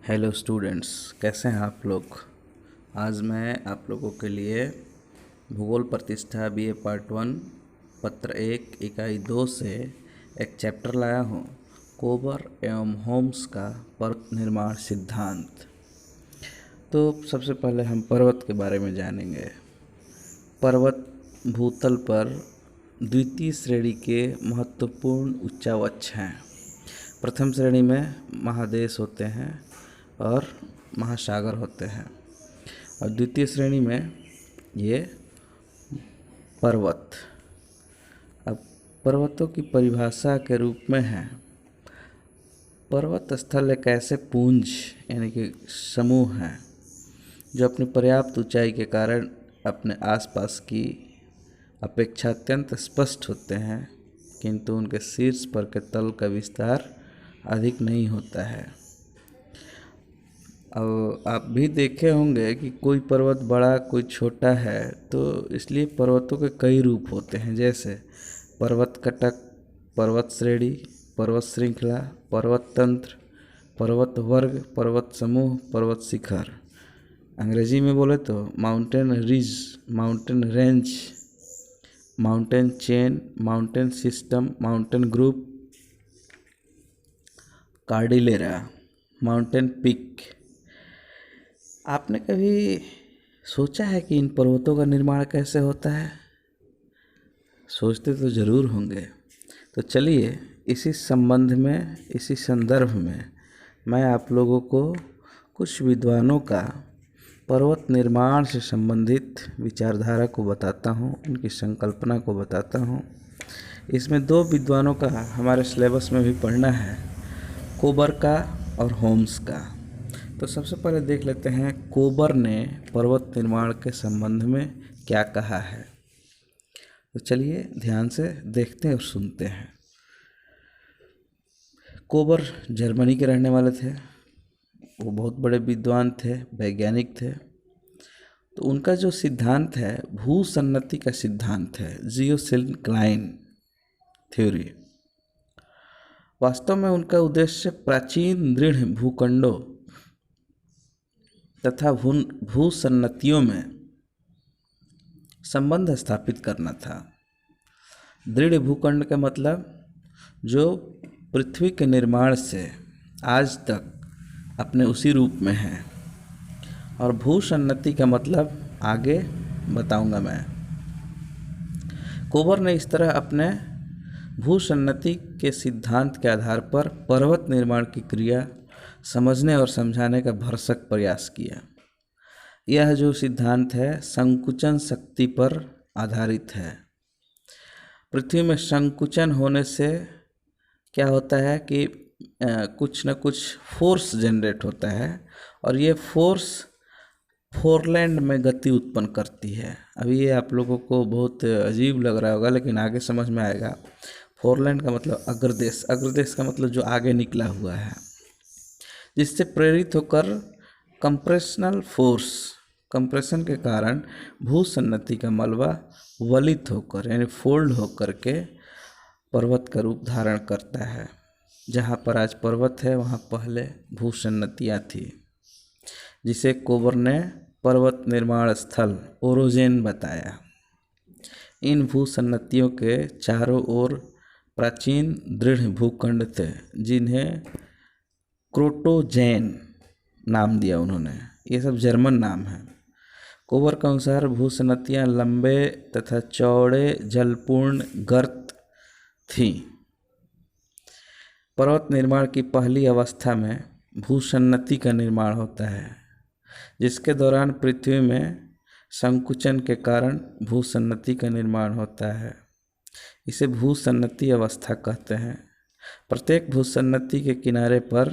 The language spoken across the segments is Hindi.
हेलो स्टूडेंट्स, कैसे हैं आप लोग। आज मैं आप लोगों के लिए भूगोल प्रतिष्ठा बीए पार्ट 1 पत्र 1 इकाई 2 से एक चैप्टर लाया हूँ, कोबर एवं होम्स का पर्वत निर्माण सिद्धांत। तो सबसे पहले हम पर्वत के बारे में जानेंगे। पर्वत भूतल पर द्वितीय श्रेणी के महत्वपूर्ण उच्चावच हैं। प्रथम श्रेणी में महादेश होते हैं और महासागर होते हैं, और द्वितीय श्रेणी में ये पर्वत। अब पर्वतों की परिभाषा के रूप में है, पर्वत स्थल एक ऐसे पुंज यानी कि समूह हैं जो अपनी पर्याप्त ऊंचाई के कारण अपने आसपास की अपेक्षा अत्यंत स्पष्ट होते हैं, किंतु उनके शीर्ष पर के तल का विस्तार अधिक नहीं होता है। अब आप भी देखे होंगे कि कोई पर्वत बड़ा कोई छोटा है, तो इसलिए पर्वतों के कई रूप होते हैं, जैसे पर्वत कटक, पर्वत श्रेणी, पर्वत श्रृंखला, पर्वत तंत्र, पर्वत वर्ग, पर्वत समूह, पर्वत शिखर। अंग्रेजी में बोले तो mountain ridge, mountain range, mountain chain, mountain system, mountain group, Cordillera, mountain peak. आपने कभी सोचा है कि इन पर्वतों का निर्माण कैसे होता है? सोचते तो ज़रूर होंगे। तो चलिए इसी संबंध में, इसी संदर्भ में मैं आप लोगों को कुछ विद्वानों का पर्वत निर्माण से संबंधित विचारधारा को बताता हूँ, उनकी संकल्पना को बताता हूँ। इसमें दो विद्वानों का हमारे सिलेबस में भी पढ़ना है, कोबर का और होम्स का। तो सबसे पहले देख लेते हैं कोबर ने पर्वत निर्माण के संबंध में क्या कहा है। तो चलिए ध्यान से देखते और सुनते हैं। कोबर जर्मनी के रहने वाले थे। वो बहुत बड़े विद्वान थे, वैज्ञानिक थे। तो उनका जो सिद्धांत है भूसन्नति का सिद्धांत है, जियोसिंक्लाइन थ्योरी। वास्तव में उनका उद्देश्य प्राचीन दृढ़ भूखंडों तथा भूसन्नतियों में संबंध स्थापित करना था। दृढ़ भूखंड का मतलब जो पृथ्वी के निर्माण से आज तक अपने उसी रूप में है, और भूसन्नति का मतलब आगे बताऊंगा मैं। कोबर ने इस तरह अपने भूसन्नति के सिद्धांत के आधार पर पर्वत निर्माण की क्रिया समझने और समझाने का भरसक प्रयास किया। यह जो सिद्धांत है संकुचन शक्ति पर आधारित है। पृथ्वी में संकुचन होने से क्या होता है कि कुछ न कुछ फोर्स जनरेट होता है, और ये फोर्स फोरलैंड में गति उत्पन्न करती है। अभी ये आप लोगों को बहुत अजीब लग रहा होगा, लेकिन आगे समझ में आएगा। फोरलैंड का मतलब अग्रदेश, अग्रदेश का मतलब जो आगे निकला हुआ है, जिससे प्रेरित होकर कंप्रेशनल फोर्स, कंप्रेशन के कारण भूसन्नति का मलबा वलित होकर यानी फोल्ड होकर के पर्वत का रूप धारण करता है। जहाँ पर आज पर्वत है वहाँ पहले भूसन्नतियाँ थी, जिसे कोबर ने पर्वत निर्माण स्थल ओरोजेन बताया। इन भूसन्नतियों के चारों ओर प्राचीन दृढ़ भूखंड थे, जिन्हें क्रोटोजेन नाम दिया उन्होंने। ये सब जर्मन नाम है। कोबर के अनुसार भूसन्नतियाँ लंबे तथा चौड़े जलपूर्ण गर्त थीं। पर्वत निर्माण की पहली अवस्था में भूसन्नति का निर्माण होता है, जिसके दौरान पृथ्वी में संकुचन के कारण भूसन्नति का निर्माण होता है। इसे भूसन्नति अवस्था कहते हैं। प्रत्येक भूसन्नति के किनारे पर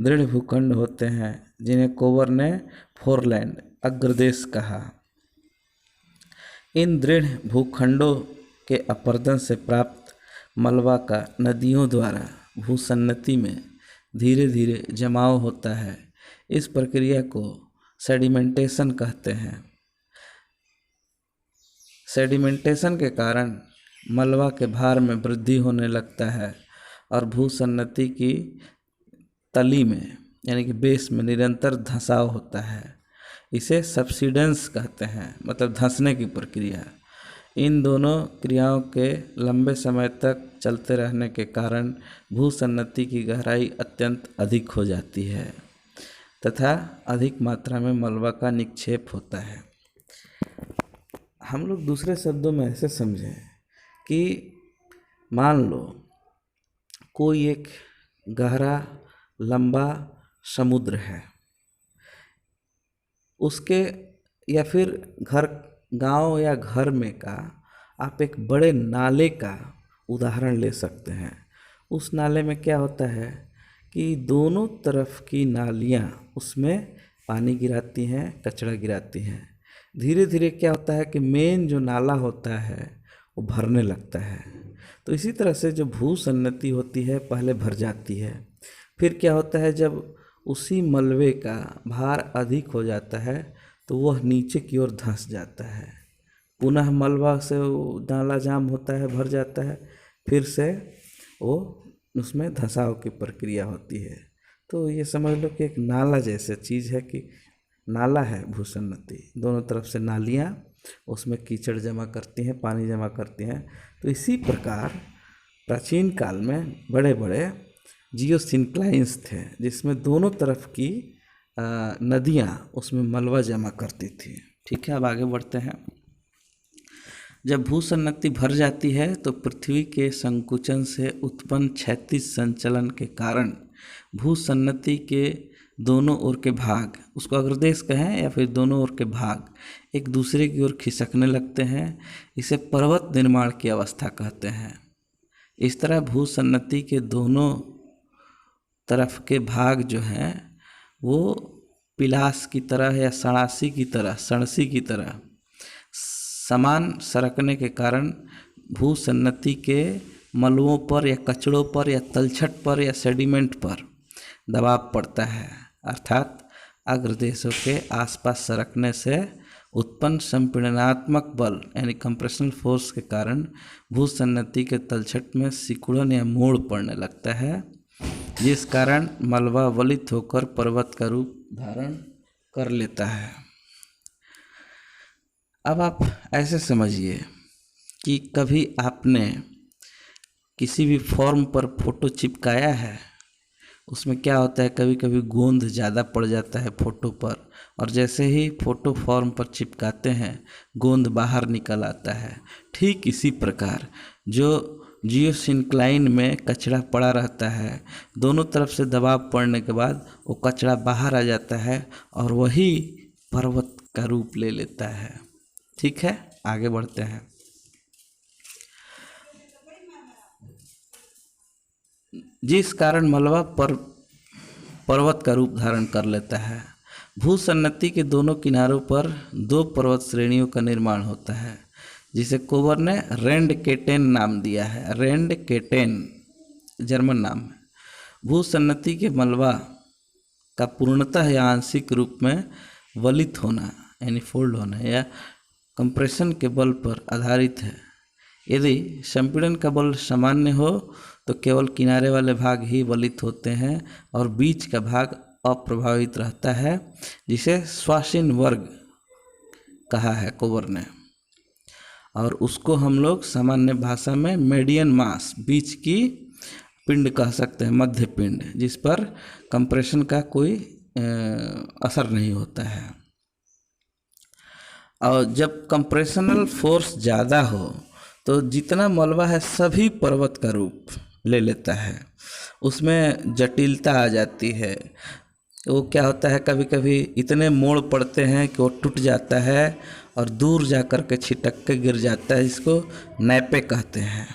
दृढ़ भूखंड होते हैं, जिन्हें कोबर ने फोरलैंड अग्रदेश कहा। इन दृढ़ भूखंडों के अपरदन से प्राप्त मलबा का नदियों द्वारा भूसन्नति में धीरे धीरे जमाव होता है। इस प्रक्रिया को सेडिमेंटेशन कहते हैं। सेडिमेंटेशन के कारण मलबा के भार में वृद्धि होने लगता है और भूसन्नति की तली में यानी कि बेस में निरंतर धंसाव होता है। इसे सब्सिडेंस कहते हैं, मतलब धंसने की प्रक्रिया। इन दोनों क्रियाओं के लंबे समय तक चलते रहने के कारण भूसन्नति की गहराई अत्यंत अधिक हो जाती है तथा अधिक मात्रा में मलबा का निक्षेप होता है। हम लोग दूसरे शब्दों में ऐसे समझें कि मान लो कोई एक गहरा लंबा समुद्र है, उसके या फिर गांव या घर में का आप एक बड़े नाले का उदाहरण ले सकते हैं। उस नाले में क्या होता है कि दोनों तरफ की नालियाँ उसमें पानी गिराती हैं, कचरा गिराती हैं। धीरे धीरे क्या होता है कि मेन जो नाला होता है वो भरने लगता है। तो इसी तरह से जो भूसन्नति होती है पहले भर जाती है, फिर क्या होता है जब उसी मलबे का भार अधिक हो जाता है तो वह नीचे की ओर धंस जाता है। पुनः मलबा से नाला जाम होता है, भर जाता है, फिर से वो उसमें धंसाव की प्रक्रिया होती है। तो ये समझ लो कि एक नाला जैसे चीज़ है कि नाला है भूसन्नति, दोनों तरफ से नालियाँ उसमें कीचड़ जमा करती हैं, पानी जमा करती हैं। तो इसी प्रकार प्राचीन काल में बड़े बड़े जियोसिंक्लाइंस थे जिसमें दोनों तरफ की नदियाँ उसमें मलबा जमा करती थी। ठीक है, अब आगे बढ़ते हैं। जब भूसन्नति भर जाती है तो पृथ्वी के संकुचन से उत्पन्न क्षैतिज संचलन के कारण भूसन्नति के दोनों ओर के भाग, उसको अग्रदेश कहें या फिर दोनों ओर के भाग, एक दूसरे की ओर खिसकने लगते हैं। इसे पर्वत निर्माण की अवस्था कहते हैं। इस तरह भूसन्नति के दोनों तरफ के भाग जो हैं वो पिलास की तरह या सणसी की तरह समान सरकने के कारण भूसन्नति के मलबों पर या कचड़ों पर या तलछट पर या सेडिमेंट पर दबाव पड़ता है, अर्थात अग्रदेशों के आसपास सरकने से उत्पन्न संपीड़नात्मक बल यानी कंप्रेशनल फोर्स के कारण भूसन्नति के तलछट में सिकुड़न या मोड़ पड़ने लगता है, जिस कारण मलबा वलित होकर पर्वत का रूप धारण कर लेता है। अब आप ऐसे समझिए कि कभी आपने किसी भी फॉर्म पर फोटो चिपकाया है, उसमें क्या होता है कभी कभी गोंद ज़्यादा पड़ जाता है फोटो पर, और जैसे ही फोटो फॉर्म पर चिपकाते हैं गोंद बाहर निकल आता है। ठीक इसी प्रकार जो जियोसिंक्लाइन में कचरा पड़ा रहता है, दोनों तरफ से दबाव पड़ने के बाद वो कचरा बाहर आ जाता है और वही पर्वत का रूप ले लेता है। ठीक है, आगे बढ़ते हैं। जिस कारण मलबा पर्वत का रूप धारण कर लेता है। भूसन्नति के दोनों किनारों पर दो पर्वत श्रेणियों का निर्माण होता है जिसे कोबर ने रेंडकेटेन नाम दिया है। रेंडकेटेन जर्मन नाम है। भूसन्नति के मलबा का पूर्णतः या आंशिक रूप में वलित होना यानी फोल्ड होना या कंप्रेशन के बल पर आधारित है। यदि संपीड़न का बल सामान्य हो तो केवल किनारे वाले भाग ही वलित होते हैं और बीच का भाग अप्रभावित रहता है, जिसे श्वासीन वर्ग कहा है कोबर ने, और उसको हम लोग सामान्य भाषा में मेडियन मास, बीच की पिंड कह सकते हैं, मध्य पिंड, जिस पर कंप्रेशन का कोई असर नहीं होता है। और जब कंप्रेशनल फोर्स ज़्यादा हो तो जितना मलबा है सभी पर्वत का रूप ले लेता है, उसमें जटिलता आ जाती है। वो क्या होता है कभी कभी इतने मोड़ पड़ते हैं कि वो टूट जाता है और दूर जा कर के छिटक के गिर जाता है, जिसको नैपे कहते हैं।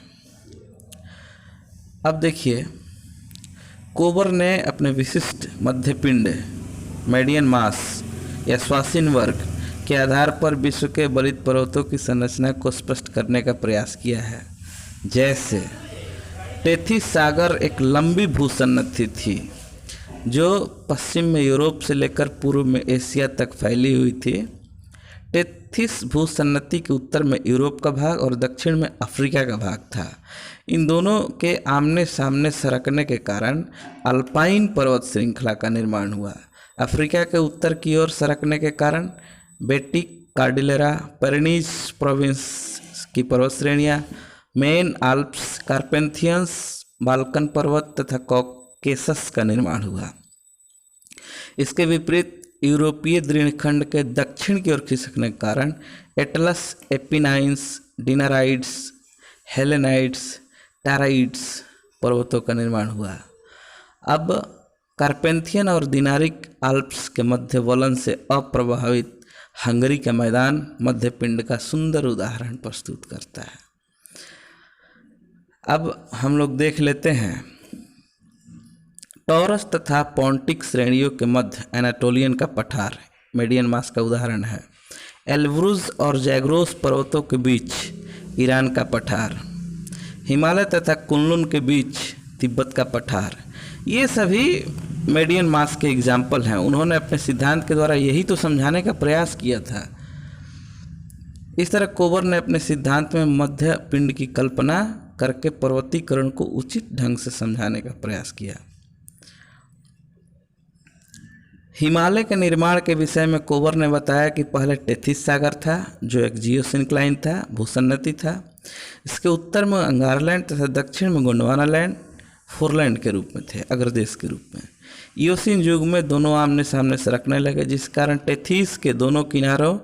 अब देखिए, कोबर ने अपने विशिष्ट मध्यपिंड, मेडियन मास या श्वासीन वर्ग के आधार पर विश्व के वलित पर्वतों की संरचना को स्पष्ट करने का प्रयास किया है। जैसे टेथिस सागर एक लंबी भूसन्नति थी जो पश्चिम में यूरोप से लेकर पूर्व में एशिया तक फैली हुई थी। टेथिस भूसन्नति के उत्तर में यूरोप का भाग और दक्षिण में अफ्रीका का भाग था। इन दोनों के आमने सामने सरकने के कारण अल्पाइन पर्वत श्रृंखला का निर्माण हुआ। अफ्रीका के उत्तर की ओर सरकने के कारण बेटिक कार्डिलेरा, पेरेनीज प्रोविंस की पर्वत श्रेणियाँ, मेन आल्प्स, कार्पेंथियंस, बाल्कन पर्वत तथा कॉकेसस का निर्माण हुआ। इसके विपरीत यूरोपीय दृढ़खंड के दक्षिण की ओर खिसकने के कारण एटलस, एपिनाइन्स, डिनाराइड्स, हेलेनाइड्स, टाराइड्स पर्वतों का निर्माण हुआ। अब कार्पेंथियन और दिनारिक आल्प्स के मध्य वलन से अप्रभावित हंगरी का मैदान मध्य पिंड का सुंदर उदाहरण प्रस्तुत करता है। अब हम लोग देख लेते हैं टॉरस तथा पॉन्टिक श्रेणियों के मध्य एनाटोलियन का पठार मीडियन मास का उदाहरण है। एल्ब्रुज और जैग्रोस पर्वतों के बीच ईरान का पठार, हिमालय तथा कुनलुन के बीच तिब्बत का पठार, ये सभी मीडियन मास के एग्जाम्पल हैं। उन्होंने अपने सिद्धांत के द्वारा यही तो समझाने का प्रयास किया था। इस तरह कोबर ने अपने सिद्धांत में मध्य पिंड की कल्पना करके पर्वतीकरण को उचित ढंग से समझाने का प्रयास किया। हिमालय के निर्माण के विषय में कोबर ने बताया कि पहले टेथिस सागर था जो एक जियोसिंक्लाइन था, भूसन्नति था। इसके उत्तर में अंगारलैंड तथा दक्षिण में गोंडवानालैंड फोरलैंड के रूप में थे, अग्रदेश के रूप में। इयोसीन युग में दोनों आमने सामने सरकने लगे, जिस कारण टेथिस के दोनों किनारों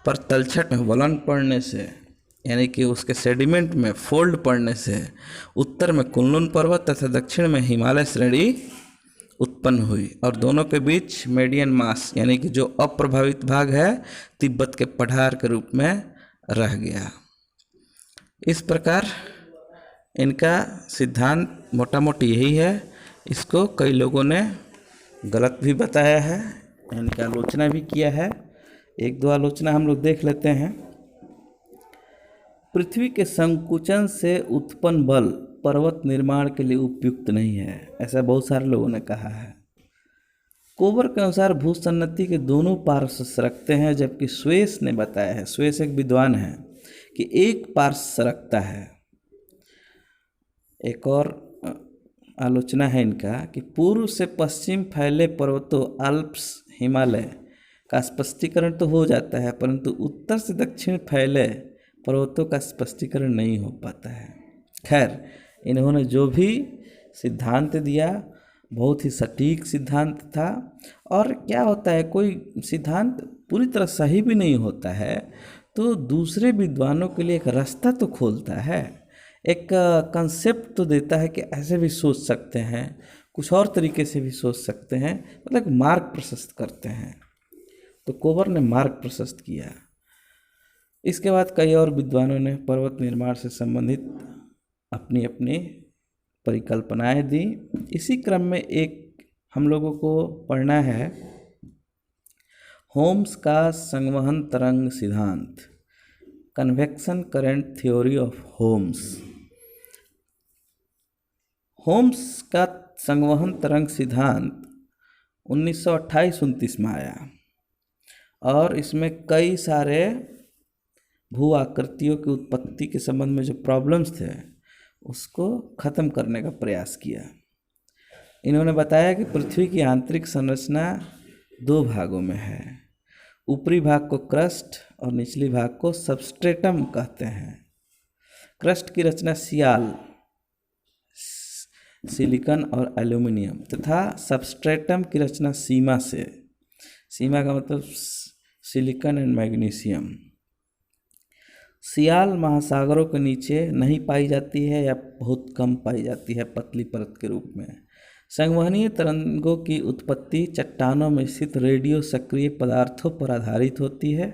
पर तलछट में वलन पड़ने से, यानी कि उसके सेडिमेंट में फोल्ड पड़ने से उत्तर में कुनलुन पर्वत तथा दक्षिण में हिमालय श्रेणी उत्पन्न हुई और दोनों के बीच मीडियन मास यानी कि जो अप्रभावित भाग है तिब्बत के पठार के रूप में रह गया। इस प्रकार इनका सिद्धांत मोटा मोटी यही है। इसको कई लोगों ने गलत भी बताया है, इनकी आलोचना भी किया है। एक दो आलोचना हम लोग देख लेते हैं। पृथ्वी के संकुचन से उत्पन्न बल पर्वत निर्माण के लिए उपयुक्त नहीं है, ऐसा बहुत सारे लोगों ने कहा है। कोबर के अनुसार भूसन्नति के दोनों पार्श्व सरकते हैं, जबकि स्वेस ने बताया है, स्वेस एक विद्वान है, कि एक पार्श्व सरकता है। एक और आलोचना है इनका कि पूर्व से पश्चिम फैले पर्वतों अल्प्स, हिमालय का स्पष्टीकरण तो हो जाता है, परंतु उत्तर से दक्षिण फैले पर्वतों का स्पष्टीकरण नहीं हो पाता है। खैर, इन्होंने जो भी सिद्धांत दिया बहुत ही सटीक सिद्धांत था। और क्या होता है, कोई सिद्धांत पूरी तरह सही भी नहीं होता है तो दूसरे विद्वानों के लिए एक रास्ता तो खोलता है, एक कंसेप्ट तो देता है कि ऐसे भी सोच सकते हैं, कुछ और तरीके से भी सोच सकते हैं, मतलब मार्ग प्रशस्त करते हैं। तो कोबर ने मार्ग प्रशस्त किया। इसके बाद कई और विद्वानों ने पर्वत निर्माण से संबंधित अपनी अपनी परिकल्पनाएं दी। इसी क्रम में एक हम लोगों को पढ़ना है होम्स का संवहन तरंग सिद्धांत, convection current theory of Holmes. Holmes का संवहन तरंग सिद्धांत 1928-29 में आया और इसमें कई सारे भू आकृतियों की उत्पत्ति के संबंध में जो प्रॉब्लम्स थे उसको ख़त्म करने का प्रयास किया। इन्होंने बताया कि पृथ्वी की आंतरिक संरचना दो भागों में है। ऊपरी भाग को क्रस्ट और निचली भाग को सबस्ट्रेटम कहते हैं। क्रस्ट की रचना सियाल, सिलिकॉन और एल्यूमिनियम तथा सबस्ट्रेटम की रचना सीमा से, सीमा का मतलब सिलिकॉन एंड मैग्नीशियम। सियाल महासागरों के नीचे नहीं पाई जाती है या बहुत कम पाई जाती है पतली परत के रूप में। संवहनीय तरंगों की उत्पत्ति चट्टानों में स्थित रेडियो सक्रिय पदार्थों पर आधारित होती है।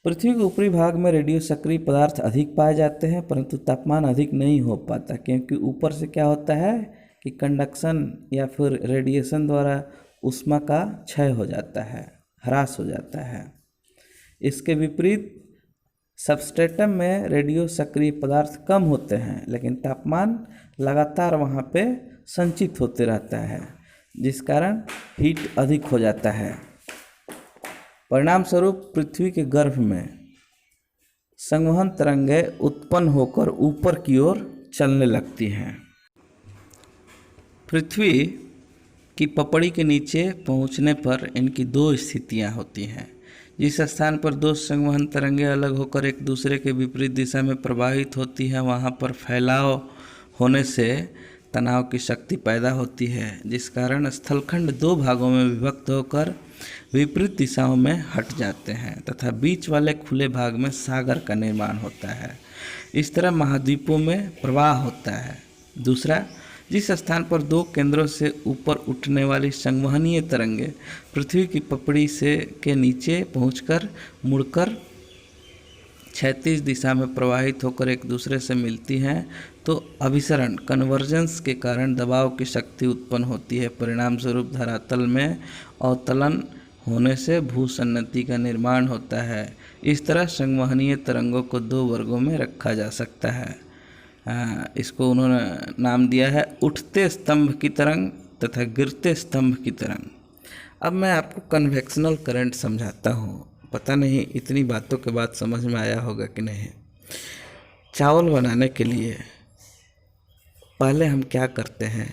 पृथ्वी के ऊपरी भाग में रेडियो सक्रिय पदार्थ अधिक पाए जाते हैं, परंतु तापमान अधिक नहीं हो पाता, क्योंकि ऊपर से क्या होता है कि कंडक्शन या फिर रेडिएशन द्वारा ऊष्मा का क्षय हो जाता है, ह्रास हो जाता है। इसके विपरीत सबस्ट्रेटम में रेडियो सक्रिय पदार्थ कम होते हैं, लेकिन तापमान लगातार वहाँ पे संचित होते रहता है, जिस कारण हीट अधिक हो जाता है। परिणाम स्वरूप पृथ्वी के गर्भ में संवहन तरंगें उत्पन्न होकर ऊपर की ओर चलने लगती हैं। पृथ्वी की पपड़ी के नीचे पहुंचने पर इनकी दो स्थितियां होती हैं। जिस स्थान पर दो संवहन तरंगें अलग होकर एक दूसरे के विपरीत दिशा में प्रवाहित होती हैं, वहां पर फैलाव होने से तनाव की शक्ति पैदा होती है, जिस कारण स्थलखंड दो भागों में विभक्त होकर विपरीत दिशाओं में हट जाते हैं तथा बीच वाले खुले भाग में सागर का निर्माण होता है। इस तरह महाद्वीपों में प्रवाह होता है। दूसरा, जिस स्थान पर दो केंद्रों से ऊपर उठने वाली संवहनीय तरंगें पृथ्वी की पपड़ी से के नीचे पहुंचकर मुड़कर क्षैतिज दिशा में प्रवाहित होकर एक दूसरे से मिलती हैं, तो अभिसरण कन्वर्जेंस के कारण दबाव की शक्ति उत्पन्न होती है। परिणाम स्वरूप धरातल में अवतलन होने से भूसन्नति का निर्माण होता है। इस तरह संवहनीय तरंगों को दो वर्गों में रखा जा सकता है। इसको उन्होंने नाम दिया है उठते स्तंभ की तरंग तथा गिरते स्तंभ की तरंग। अब मैं आपको कन्वेक्शनल करंट समझाता हूँ। पता नहीं इतनी बातों के बाद समझ में आया होगा कि नहीं। चावल बनाने के लिए पहले हम क्या करते हैं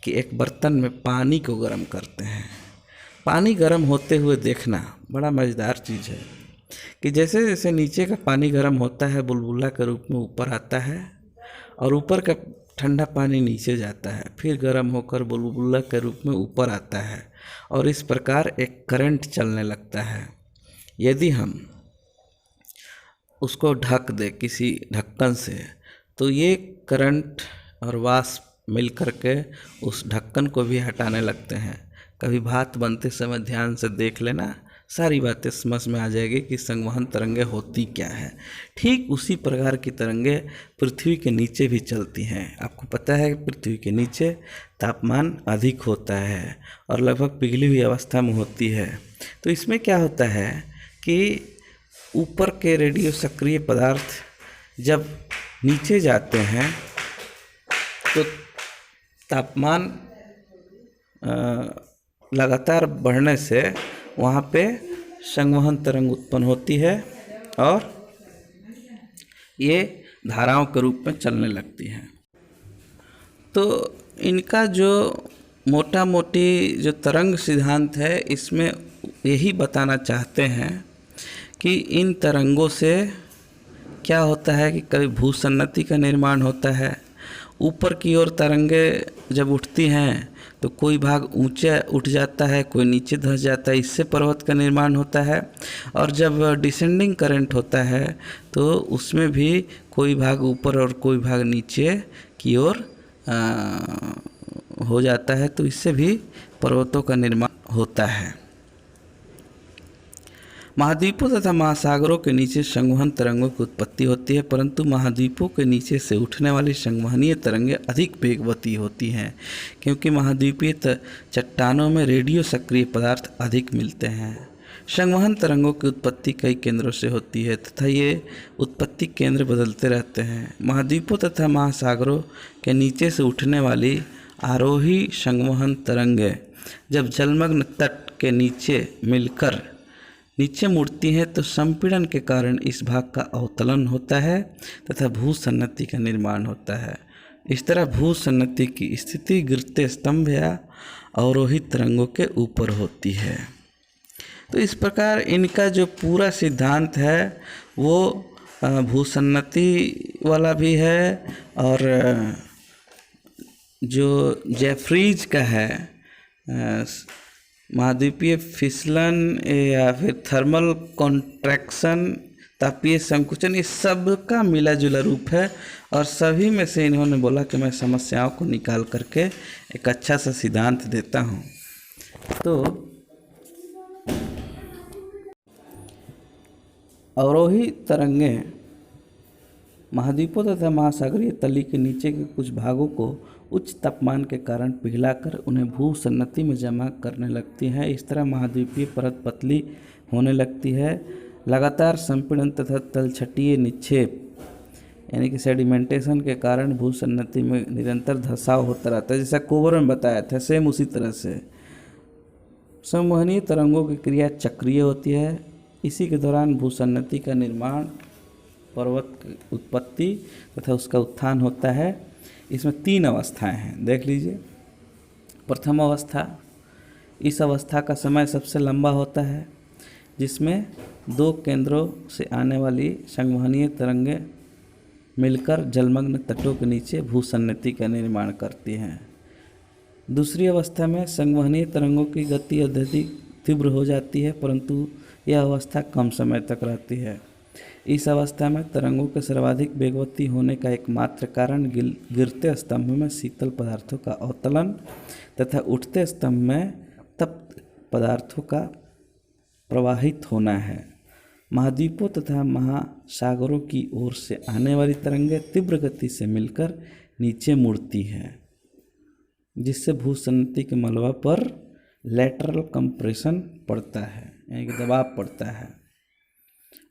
कि एक बर्तन में पानी को गर्म करते हैं। पानी गर्म होते हुए देखना बड़ा मज़ेदार चीज़ है कि जैसे जैसे नीचे का पानी गर्म होता है बुलबुला के रूप में ऊपर आता है और ऊपर का ठंडा पानी नीचे जाता है, फिर गर्म होकर बुलबुला के रूप में ऊपर आता है और इस प्रकार एक करंट चलने लगता है। यदि हम उसको ढक दें किसी ढक्कन से तो ये करंट और वाष्प मिल करके उस ढक्कन को भी हटाने लगते हैं। कभी भात बनते समय ध्यान से देख लेना, सारी बातें समझ में आ जाएगी कि संवहन तरंगें होती क्या है। ठीक उसी प्रकार की तरंगें पृथ्वी के नीचे भी चलती हैं। आपको पता है कि पृथ्वी के नीचे तापमान अधिक होता है और लगभग पिघली हुई अवस्था में होती है। तो इसमें क्या होता है कि ऊपर के रेडियो सक्रिय पदार्थ जब नीचे जाते हैं तो तापमान लगातार बढ़ने से वहाँ पे संवहन तरंग उत्पन्न होती है और ये धाराओं के रूप में चलने लगती हैं। तो इनका जो मोटा मोटी जो तरंग सिद्धांत है, इसमें यही बताना चाहते हैं कि इन तरंगों से क्या होता है कि कभी भूसन्नति का निर्माण होता है। ऊपर की ओर तरंगें जब उठती हैं तो कोई भाग ऊंचे उठ जाता है, कोई नीचे धंस जाता है, इससे पर्वत का निर्माण होता है। और जब डिसेंडिंग करंट होता है तो उसमें भी कोई भाग ऊपर और कोई भाग नीचे की ओर हो जाता है, तो इससे भी पर्वतों का निर्माण होता है। महाद्वीपों तथा महासागरों के नीचे संवहन तरंगों की उत्पत्ति होती है, परंतु महाद्वीपों के नीचे से उठने वाली संवहनीय तरंगें अधिक वेगवती होती हैं, क्योंकि महाद्वीपीय चट्टानों में रेडियो सक्रिय पदार्थ अधिक मिलते हैं। संवहन तरंगों की उत्पत्ति कई केंद्रों से होती है तथा ये उत्पत्ति केंद्र बदलते रहते हैं। महाद्वीपों तथा महासागरों के नीचे से उठने वाली आरोही संवहन तरंगें जब जलमग्न तट के नीचे मिलकर नीचे मुड़ती हैं तो संपीड़न के कारण इस भाग का अवतलन होता है तथा भूसन्नति का निर्माण होता है। इस तरह भूसन्नति की स्थिति गिरते स्तंभ या अवरोहित तरंगों के ऊपर होती है। तो इस प्रकार इनका जो पूरा सिद्धांत है वो भूसन्नति वाला भी है और जो जेफ्रीज का है महाद्वीपीय फिसलन या फिर थर्मल कॉन्ट्रैक्शन तापीय संकुचन, इस सब का मिला जुला रूप है। और सभी में से इन्होंने बोला कि मैं समस्याओं को निकाल करके एक अच्छा सा सिद्धांत देता हूँ। तो अवरोही तरंगें महाद्वीपों तथा महासागरीय तली के नीचे के कुछ भागों को उच्च तापमान के कारण पिघलाकर उन्हें भूसन्नति में जमा करने लगती हैं। इस तरह महाद्वीपीय परत पतली होने लगती है। लगातार संपीड़न तथा तलछटीय निक्षेप यानी कि सेडिमेंटेशन के कारण भूसन्नति में निरंतर धंसाव होता रहता है। जैसा कोबर में बताया था, सेम उसी तरह से संवहनीय तरंगों की क्रिया चक्रीय होती है। इसी के दौरान भूसन्नति का निर्माण, पर्वत की उत्पत्ति तथा उसका उत्थान होता है। इसमें 3 अवस्थाएं हैं, देख लीजिए। प्रथम अवस्था, इस अवस्था का समय सबसे लंबा होता है, जिसमें 2 केंद्रों से आने वाली संवहनीय तरंगें मिलकर जलमग्न तटों के नीचे भूसन्नति का निर्माण करती हैं। दूसरी अवस्था में संवहनीय तरंगों की गति अत्यधिक तीव्र हो जाती है, परंतु यह अवस्था कम समय तक रहती है। इस अवस्था में तरंगों के सर्वाधिक वेगवती होने का एकमात्र कारण गिरते स्तंभ में शीतल पदार्थों का अवतलन तथा उठते स्तंभ में तप्त पदार्थों का प्रवाहित होना है। महाद्वीपों तथा महासागरों की ओर से आने वाली तरंगें तीव्र गति से मिलकर नीचे मुड़ती हैं, जिससे भूसन्नति के मलबा पर लैटरल कंप्रेशन पड़ता है, यानी कि दबाव पड़ता है,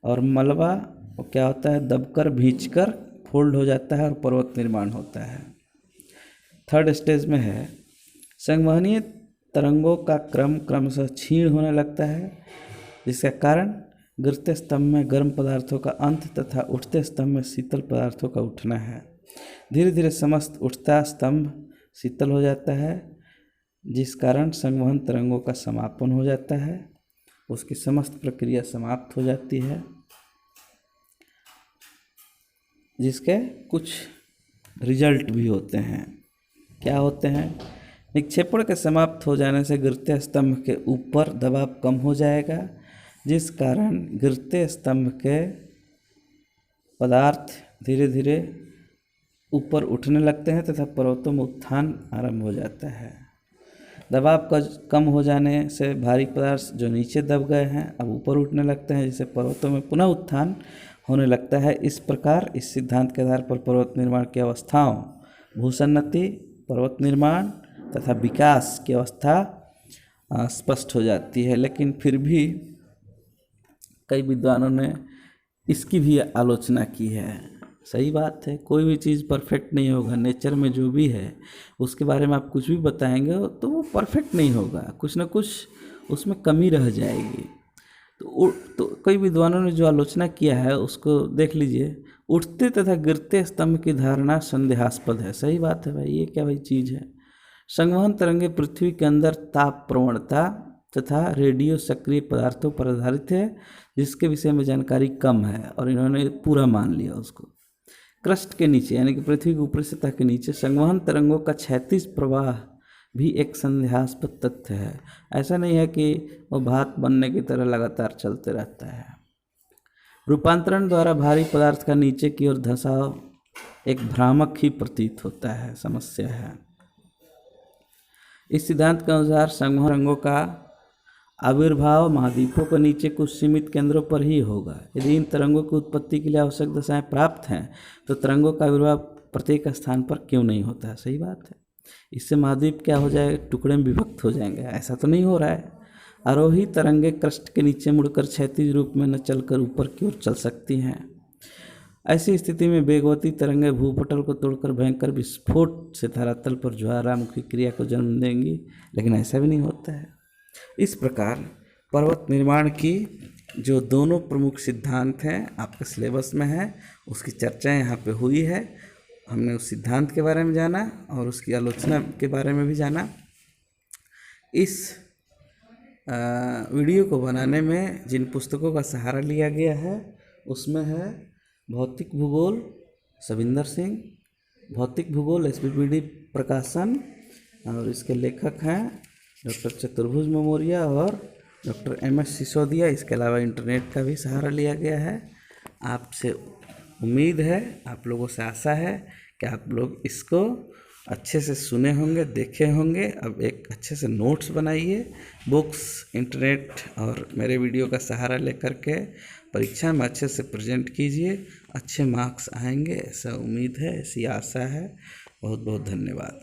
और मलबा क्या होता है, दबकर भींचकर फोल्ड हो जाता है और पर्वत निर्माण होता है। थर्ड स्टेज में है, संवहनीय तरंगों का क्रम क्रमशः क्षीण होने लगता है, जिसका कारण गिरते स्तंभ में गर्म पदार्थों का अंत तथा उठते स्तंभ में शीतल पदार्थों का उठना है। धीरे धीरे समस्त उठता स्तंभ शीतल हो जाता है, जिस कारण संवहन तरंगों का समापन हो जाता है, उसकी समस्त प्रक्रिया समाप्त हो जाती है, जिसके कुछ रिजल्ट भी होते हैं। क्या होते हैं? निक्षेपण के समाप्त हो जाने से गिरते स्तंभ के ऊपर दबाव कम हो जाएगा, जिस कारण गिरते स्तंभ के पदार्थ धीरे धीरे ऊपर उठने लगते हैं तथा पर्वतों में उत्थान आरंभ हो जाता है। दबाव का कम हो जाने से भारी पदार्थ जो नीचे दब गए हैं अब ऊपर उठने लगते हैं, जिससे पर्वतों में पुनः उत्थान होने लगता है। इस प्रकार इस सिद्धांत के आधार पर पर्वत निर्माण की अवस्थाओं भूसन्नति, पर्वत निर्माण तथा विकास की अवस्था स्पष्ट हो जाती है। लेकिन फिर भी कई विद्वानों ने इसकी भी आलोचना की है। सही बात है, कोई भी चीज़ परफेक्ट नहीं होगा। नेचर में जो भी है उसके बारे में आप कुछ भी बताएंगे तो वो परफेक्ट नहीं होगा, कुछ ना कुछ उसमें कमी रह जाएगी। तो कई विद्वानों ने जो आलोचना किया है उसको देख लीजिए। उठते तथा गिरते स्तंभ की धारणा संदेहास्पद है। सही बात है भाई, ये क्या भाई चीज़ है। संवहन तरंगे पृथ्वी के अंदर ताप प्रवणता तथा रेडियो सक्रिय पदार्थों पर आधारित है, जिसके विषय में जानकारी कम है, और इन्होंने पूरा मान लिया उसको। क्रस्ट के नीचे यानी कि पृथ्वी की ऊपरी सतह के नीचे संवहन तरंगों का क्षैतिज प्रवाह भी एक संदेहास्पद तथ्य है। ऐसा नहीं है कि वो भात बनने की तरह लगातार चलते रहता है। रूपांतरण द्वारा भारी पदार्थ का नीचे की ओर धंसाव एक भ्रामक ही प्रतीत होता है, समस्या है। इस सिद्धांत के अनुसार संवहन तरंगों का आविर्भाव महाद्वीपों के नीचे कुछ सीमित केंद्रों पर ही होगा। यदि इन तरंगों की उत्पत्ति के लिए आवश्यक दशाएं प्राप्त हैं तो तरंगों का आविर्भाव प्रत्येक स्थान पर क्यों नहीं होता है। सही बात है। इससे महाद्वीप क्या हो जाएगा, टुकड़े में विभक्त हो जाएंगे। ऐसा तो नहीं हो रहा है। आरोही तरंगे क्रस्ट के नीचे मुड़कर क्षैतिज रूप में न चलकर ऊपर की ओर चल सकती हैं। ऐसी स्थिति में वेगवती तरंगें भूपटल को तोड़कर भयंकर विस्फोट से धरातल पर ज्वालामुखी क्रिया को जन्म देंगी, लेकिन ऐसा भी नहीं होता है। इस प्रकार पर्वत निर्माण की जो दोनों प्रमुख सिद्धांत हैं आपके सिलेबस में है, उसकी चर्चा यहाँ पे हुई है। हमने उस सिद्धांत के बारे में जाना और उसकी आलोचना के बारे में भी जाना। इस वीडियो को बनाने में जिन पुस्तकों का सहारा लिया गया है उसमें है भौतिक भूगोल सविंदर सिंह, भौतिक भूगोल SBPD प्रकाशन, और इसके लेखक हैं डॉक्टर चतुर्भुज ममोरिया और डॉक्टर MS सिसोदिया। इसके अलावा इंटरनेट का भी सहारा लिया गया है। आपसे उम्मीद है, आप लोगों से आशा है कि आप लोग इसको अच्छे से सुने होंगे, देखे होंगे। अब एक अच्छे से नोट्स बनाइए, बुक्स, इंटरनेट और मेरे वीडियो का सहारा लेकर के परीक्षा में अच्छे से प्रेजेंट कीजिए। अच्छे मार्क्स आएंगे, ऐसा उम्मीद है, ऐसी आशा है। बहुत बहुत धन्यवाद।